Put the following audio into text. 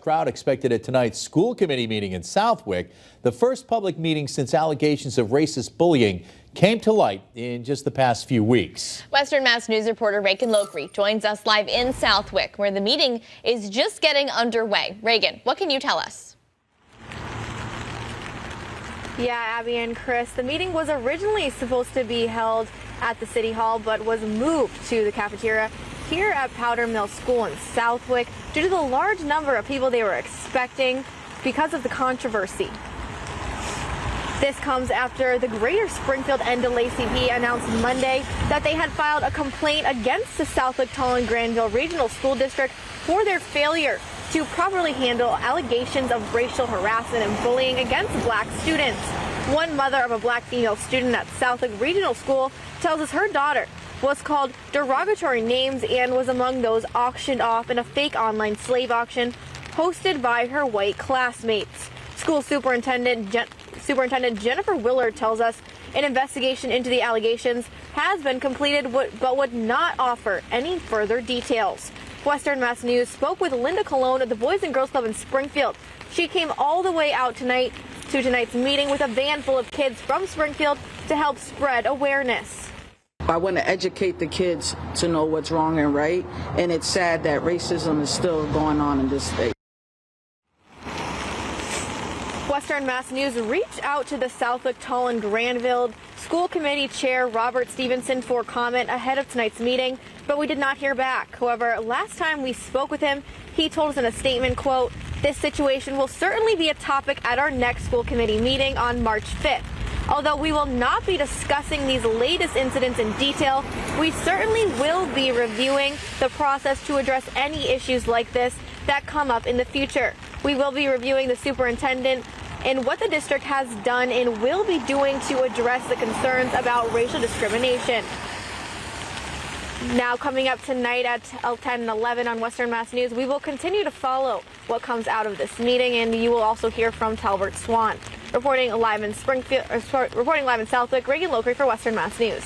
crowd expected at tonight's school committee meeting in Southwick, the first public meeting since allegations of racist bullying came to light in just the past few weeks. Western Mass News reporter Reagan Lokri joins us live in Southwick, where the meeting is just getting underway. Reagan, what can you tell us? Yeah, Abby and Chris, the meeting was originally supposed to be held at the City Hall, but was moved to the cafeteria here at Powder Mill School in Southwick due to the large number of people they were expecting because of the controversy. This comes after the Greater Springfield NAACP announced Monday that they had filed a complaint against the Southwick Granville Regional School District for their failure to properly handle allegations of racial harassment and bullying against black students. One mother of a black female student at Southwick Regional School tells us her daughter was called derogatory names and was among those auctioned off in a fake online slave auction hosted by her white classmates. School Superintendent Jennifer Willard tells us an investigation into the allegations has been completed but would not offer any further details. Western Mass News spoke with Linda Colon at the Boys and Girls Club in Springfield. She came all the way out to tonight's meeting with a van full of kids from Springfield to help spread awareness. I want to educate the kids to know what's wrong and right, and it's sad that racism is still going on in this state. Western Mass News reached out to the Southwick Granville School Committee Chair Robert Stevenson for comment ahead of tonight's meeting, but we did not hear back. However, last time we spoke with him, he told us in a statement, quote, "This situation will certainly be a topic at our next school committee meeting on March 5th. Although we will not be discussing these latest incidents in detail, we certainly will be reviewing the process to address any issues like this that come up in the future. We will be reviewing the superintendent and what the district has done and will be doing to address the concerns about racial discrimination." Now coming up tonight at 10 and 11 on Western Mass News, we will continue to follow what comes out of this meeting, and you will also hear from Talbert Swan. Reporting live in Southwick, Reagan Lokri for Western Mass News.